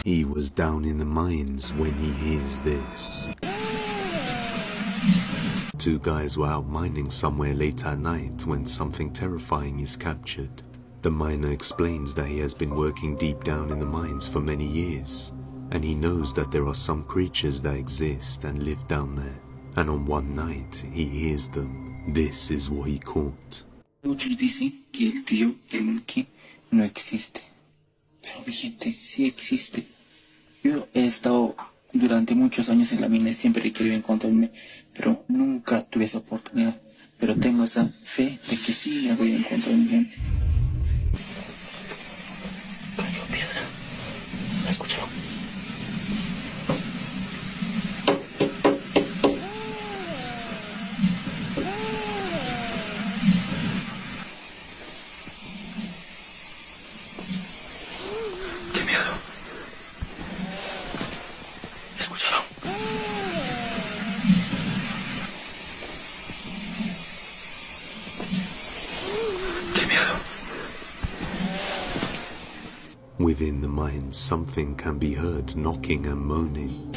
He was down in the mines when he hears this. Two guys were out mining somewhere late at night when something terrifying is captured. The miner explains that he has been working deep down in the mines for many years, and he knows that there are some creatures that exist and live down there. And on one night, he hears them. This is what he caught. Muchos dicen que el tío el Monkey no existe, pero mi gente sí existe. Yo he estado durante muchos años en la mina y siempre he querido encontrarme, pero nunca tuve esa oportunidad. Pero tengo esa fe de que sí me voy a encontrar, mi gente. Cayó piedra. ¿La escucharon? ¡Qué miedo! ¿Escucharon? ¡Qué miedo! Within the mines, something can be heard knocking and moaning.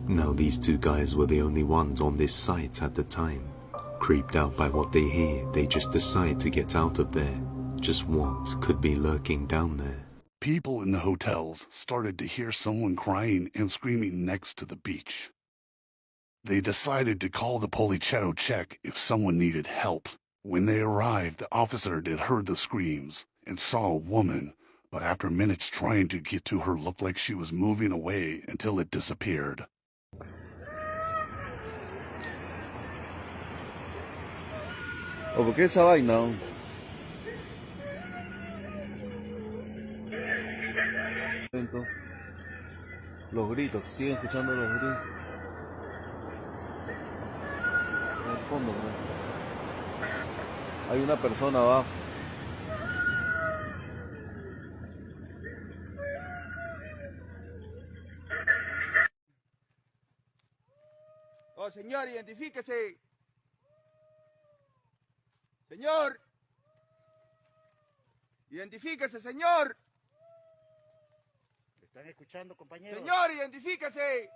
Now these two guys were the only ones on this site at the time. Creeped out by what they hear, they just decide to get out of there. Just what could be lurking down there? People in the hotels started to hear someone crying and screaming next to the beach. They decided to call the Polichero check if someone needed help. When they arrived, the officer had heard the screams and saw a woman, but after minutes trying to get to her looked like she was moving away until it disappeared. ¿O por qué esa vaina? Los gritos, se siguen escuchando los gritos. En el fondo, ¿no? Hay una persona abajo. Oh, señor, identifíquese. Señor. Identifíquese, señor. ¿Están escuchando, compañeros? Señor, identifíquese.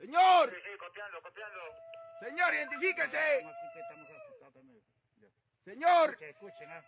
Señor. Sí, copiando. Señor, identifíquese. Aquí que estamos asustados también. Señor. Escuchen, ¿ah?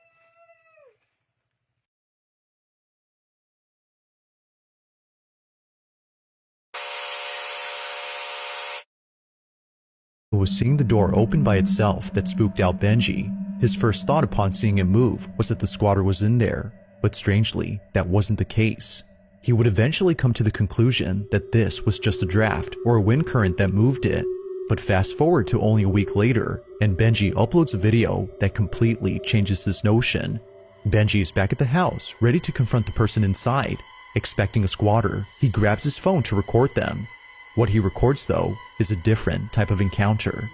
It was seeing the door open by itself that spooked out Benji. His first thought upon seeing it move was that the squatter was in there, but strangely, that wasn't the case. He would eventually come to the conclusion that this was just a draft or a wind current that moved it. But fast forward to only a week later, and Benji uploads a video that completely changes this notion. Benji is back at the house, ready to confront the person inside. Expecting a squatter, he grabs his phone to record them. What he records, though, is a different type of encounter.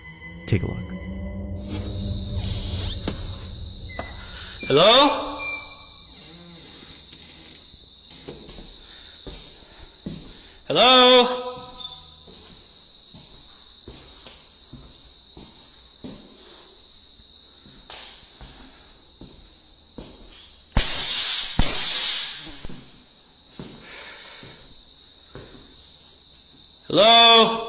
Take a look. Hello? Hello? Hello?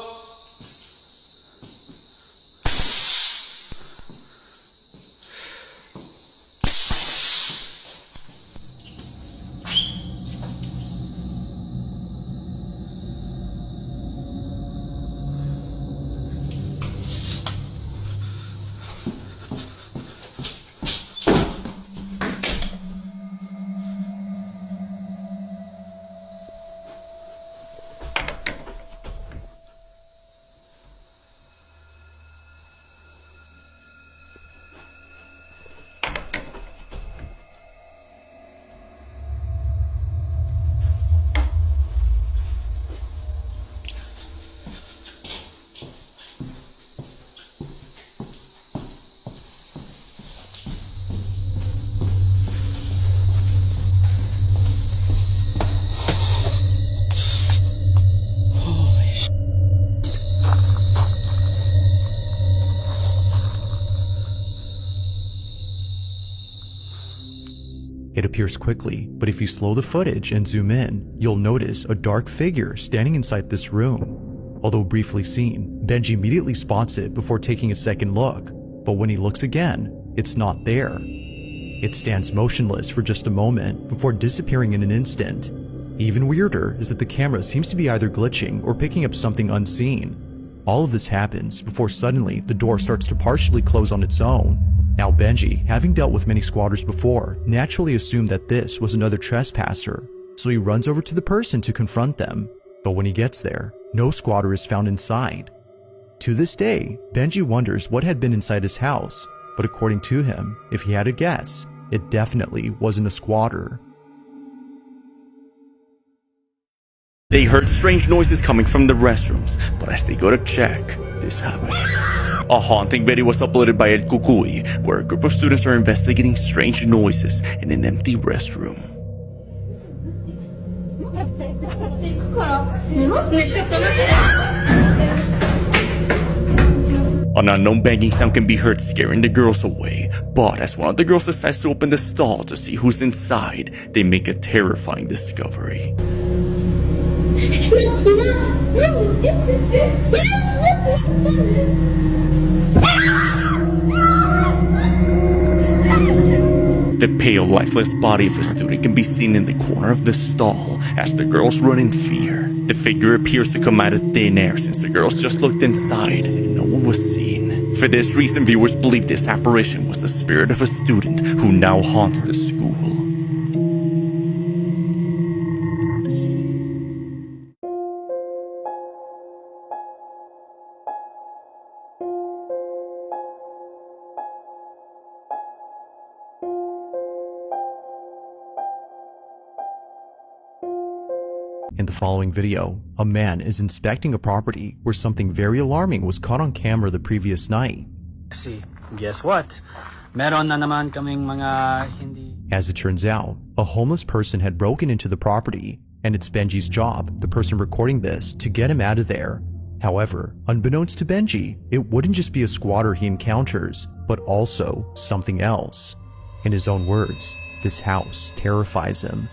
It appears quickly, but if you slow the footage and zoom in, you'll notice a dark figure standing inside this room. Although briefly seen, Benji immediately spots it before taking a second look, but when he looks again, it's not there. It stands motionless for just a moment before disappearing in an instant. Even weirder is that the camera seems to be either glitching or picking up something unseen. All of this happens before suddenly the door starts to partially close on its own. Now Benji, having dealt with many squatters before, naturally assumed that this was another trespasser, so he runs over to the person to confront them. But when he gets there, no squatter is found inside. To this day, Benji wonders what had been inside his house, but according to him, if he had a guess, it definitely wasn't a squatter. They heard strange noises coming from the restrooms, but as they go to check, this happens. A haunting video was uploaded by El Cucuy, where a group of students are investigating strange noises in an empty restroom. An unknown banging sound can be heard scaring the girls away, but as one of the girls decides to open the stall to see who's inside, they make a terrifying discovery. The pale, lifeless body of a student can be seen in the corner of the stall as the girls run in fear. The figure appears to come out of thin air since the girls just looked inside and no one was seen. For this reason, viewers believe this apparition was the spirit of a student who now haunts the school. In the following video, a man is inspecting a property where something very alarming was caught on camera the previous night. See, guess what? Meron na naman kaming mga hindi... As it turns out, a homeless person had broken into the property, and it's Benji's job, the person recording this, to get him out of there. However, unbeknownst to Benji, it wouldn't just be a squatter he encounters, but also something else. In his own words, this house terrifies him.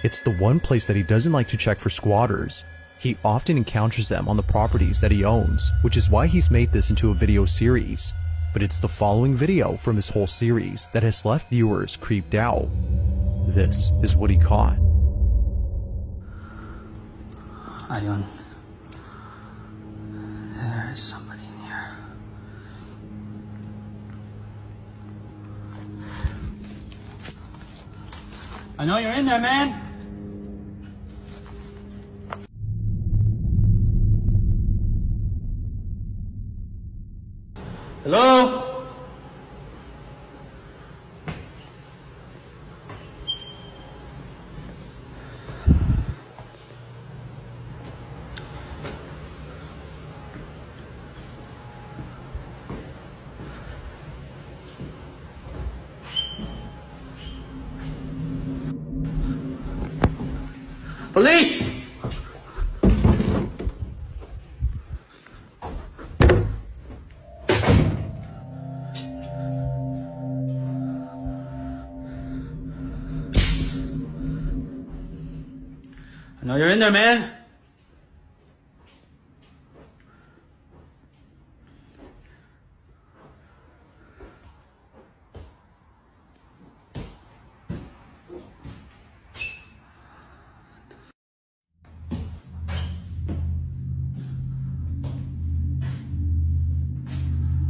It's the one place that he doesn't like to check for squatters. He often encounters them on the properties that he owns, which is why he's made this into a video series. But it's the following video from his whole series that has left viewers creeped out. This is what he caught. Ayun. There is somebody in here. I know you're in there, man. Hello? Police! I know you're in there, man.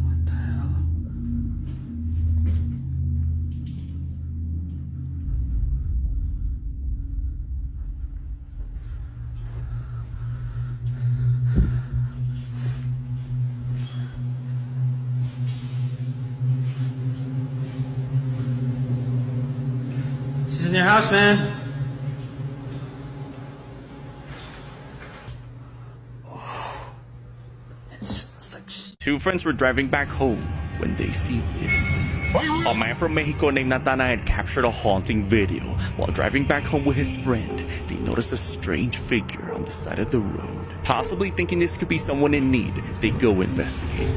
What the hell? This isn't your house, man. It smells like shit. Two friends were driving back home when they see this. A man from Mexico named Nathanael captured a haunting video. While driving back home with his friend, they noticed a strange figure on the side of the road. Possibly thinking this could be someone in need, they go investigate.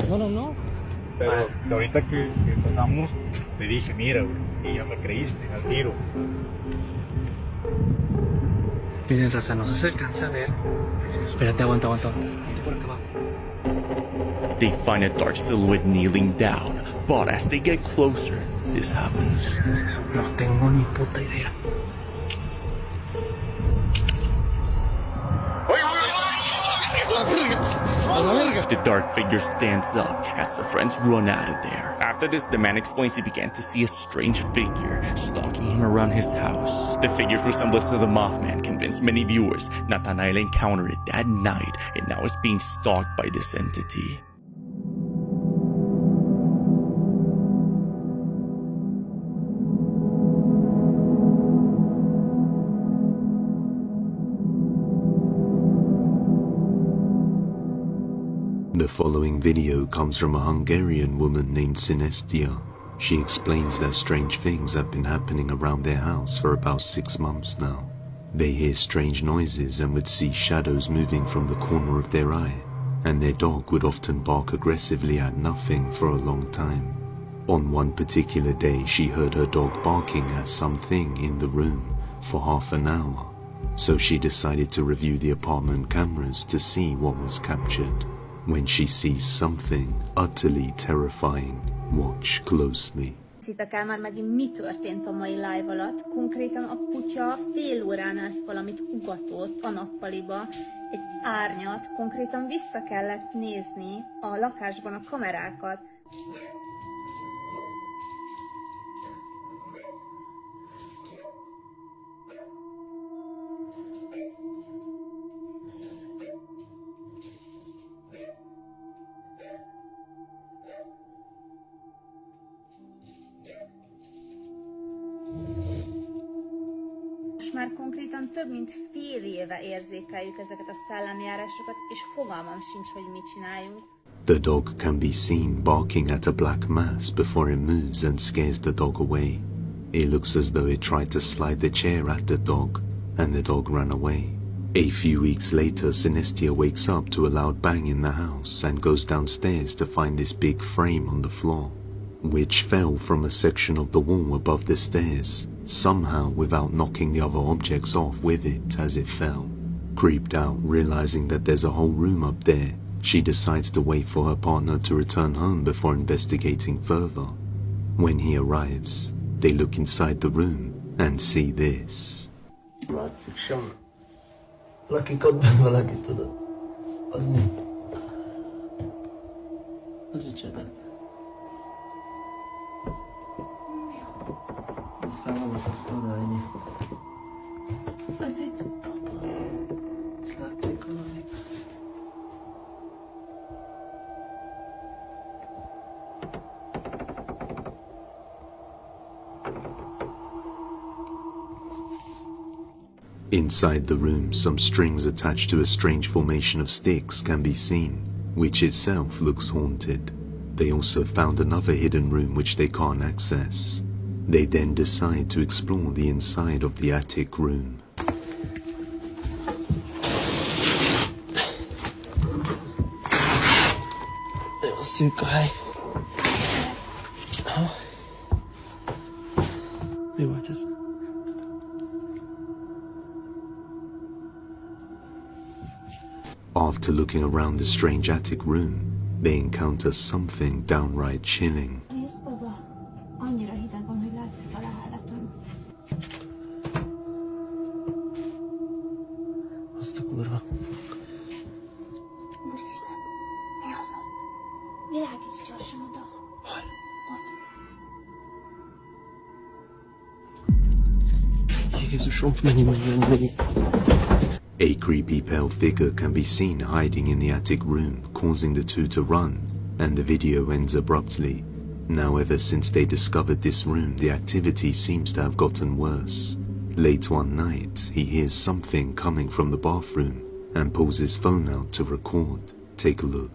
No. Pero ahorita que pasamos, Te dije, mira, bro, y ya me creíste al tiro. Miren, raza, no se alcanza a ver. Espérate, aguanta. Vente por acá abajo. They find a dark silhouette kneeling down, but as they get closer, this happens. No tengo ni puta idea. The dark figure stands up as the friends run out of there. After this, the man explains he began to see a strange figure stalking him around his house. The figure's resemblance to the Mothman convinced many viewers Nathanael encountered it that night and now is being stalked by this entity. The following video comes from a Hungarian woman named Sinestia. She explains that strange things have been happening around their house for about 6 months now. They hear strange noises and would see shadows moving from the corner of their eye, and their dog would often bark aggressively at nothing for a long time. On one particular day, she heard her dog barking at something in the room for half an hour, so she decided to review the apartment cameras to see what was captured. When she sees something utterly terrifying, watch closely. Hiszitek el már megint mi történt a mai live alatt? Konkrétan a kutya fél óránál valamit ugatott a nappaliba, egy árnyat, konkrétan vissza kellett nézni a lakásban a kamerákat. Már konkrétan több mint fél éve érzékeljük ezeket a szellemjárásokat, és fogalmam sincs, hogy mit csináljunk. The dog can be seen barking at a black mass before it moves and scares the dog away. It looks as though it tried to slide the chair at the dog, and the dog ran away. A few weeks later, Sinestia wakes up to a loud bang in the house and goes downstairs to find this big frame on the floor, which fell from a section of the wall above the stairs, somehow without knocking the other objects off with it as it fell. Creeped out, realizing that there's a whole room up there, she decides to wait for her partner to return home before investigating further. When he arrives, they look inside the room and see this. Látszik sem. Lakik ott benne valaki, tudod. Az mi? Az micsoda? Ez fel van akasztva, ennyi. Az egy... Látszik valami. Inside the room, some strings attached to a strange formation of sticks can be seen, which itself looks haunted. They also found another hidden room which they can't access. They then decide to explore the inside of the attic room. Nagyon szűk a hely. Mi volt ez? After looking around the strange attic room, they encounter something downright chilling. Nézd oda! Annyira hideg van, hogy látszik a leheletem. Azt a kurva. Úristen, mi az ott? Világíts gyorsan oda. Hol? Ott. Jézusom, mennyi. A creepy pale figure can be seen hiding in the attic room, causing the two to run, and the video ends abruptly. Now, ever since they discovered this room, the activity seems to have gotten worse. Late one night, he hears something coming from the bathroom and pulls his phone out to record. Take a look.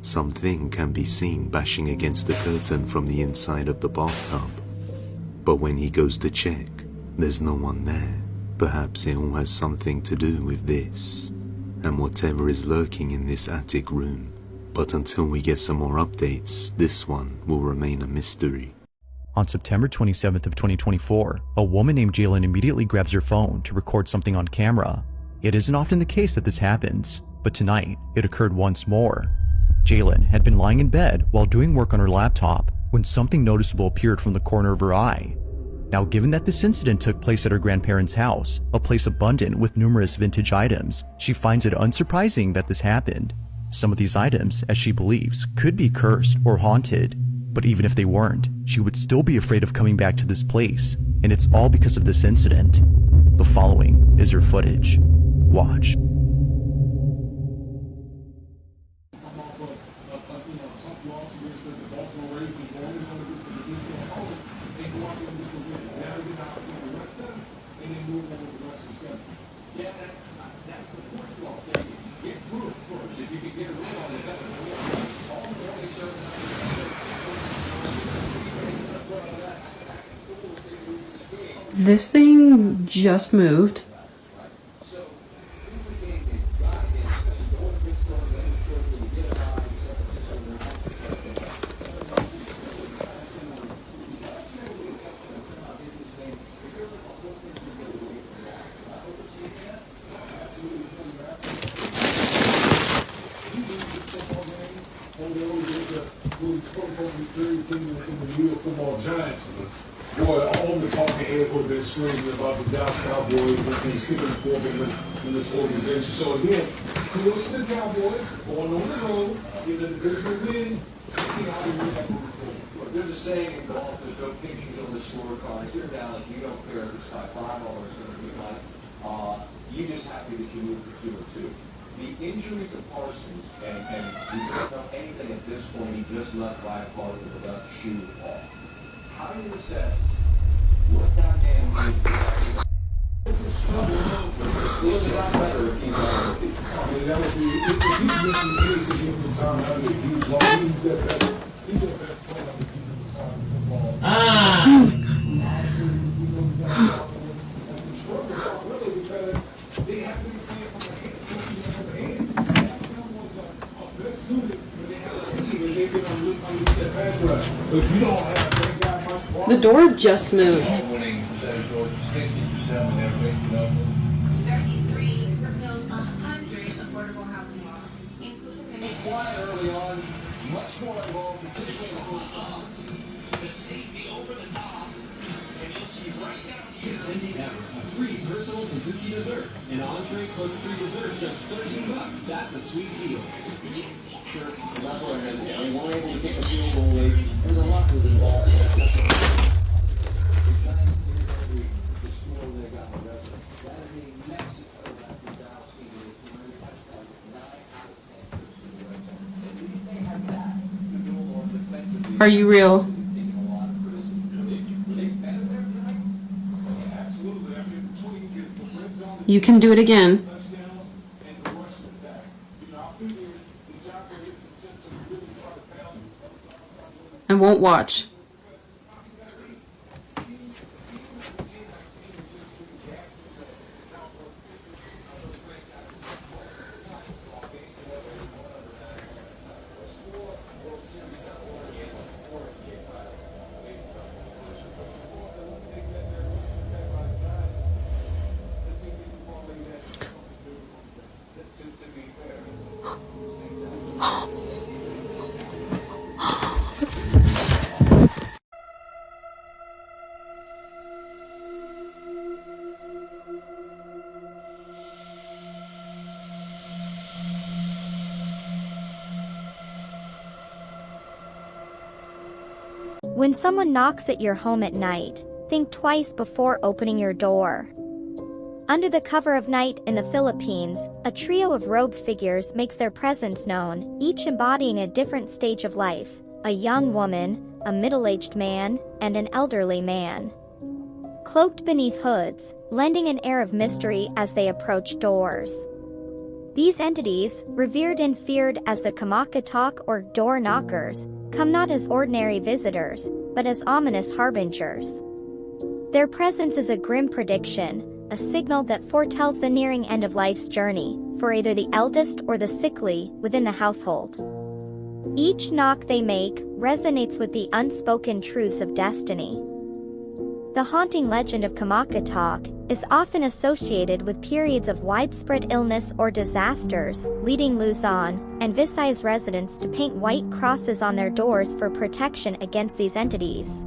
something can be seen bashing against the curtain from the inside of the bathtub. But when he goes to check, there's no one there. Perhaps it all has something to do with this, and whatever is lurking in this attic room. But until we get some more updates, this one will remain a mystery. On September 27th of 2024, a woman named Jalen immediately grabs her phone to record something on camera. It isn't often the case that this happens, but tonight it occurred once more. Jalen had been lying in bed while doing work on her laptop when something noticeable appeared from the corner of her eye. Now, given that this incident took place at her grandparents' house, a place abundant with numerous vintage items, she finds it unsurprising that this happened. Some of these items, as she believes, could be cursed or haunted, but even if they weren't, she would still be afraid of coming back to this place, and it's all because of this incident. The following is her footage. Watch. This thing just moved. Boy, all the talking heads would have been screaming about the Dallas Cowboys and Stephen Fork in this organization. So again, kudos to the Cowboys going on the road, giving a good win, see how they react. Look, there's a saying in golf, there's no pictures on the scorecard. If you're down, you don't care if it's by 5 or it's going to be like, you're just happy that you moved to 2 or 2. The injury to Parsons, and we don't know anything at this point, he just left by a car with a left shoe off. How do you assess what that man is? It's a lot better if he's on the feet. I mean, that would be, if he's missing any significant time out of the game, he's that better. He's that best player on the defensive side of the football. They have to be playing from the hand. They're suited, but they have a team, and they're going to look under that pass rush. But if you don't have that guy, The door just moved. Winning percentage or 60% when everything's up. 33 proposed 100 affordable housing laws, including Quiet early on, much more involved, particularly in the whole The safety over the top, and you'll see right down here. A free personal Suzuki dessert. An entree plus free dessert, just $13. That's a sweet deal. Yes. They weren't able to kick a field goal late. There's a lot of involved. Are you real? You can do it again. I won't watch. When someone knocks at your home at night, think twice before opening your door. Under the cover of night in the Philippines, a trio of robed figures makes their presence known, each embodying a different stage of life: a young woman, a middle-aged man, and an elderly man. Cloaked beneath hoods, lending an air of mystery as they approach doors. These entities, revered and feared as the Kamakatok or door knockers, come not as ordinary visitors, but as ominous harbingers. Their presence is a grim prediction, a signal that foretells the nearing end of life's journey, for either the eldest or the sickly within the household. Each knock they make resonates with the unspoken truths of destiny. The haunting legend of Kamakatok is often associated with periods of widespread illness or disasters, leading Luzon and Visayas residents to paint white crosses on their doors for protection against these entities.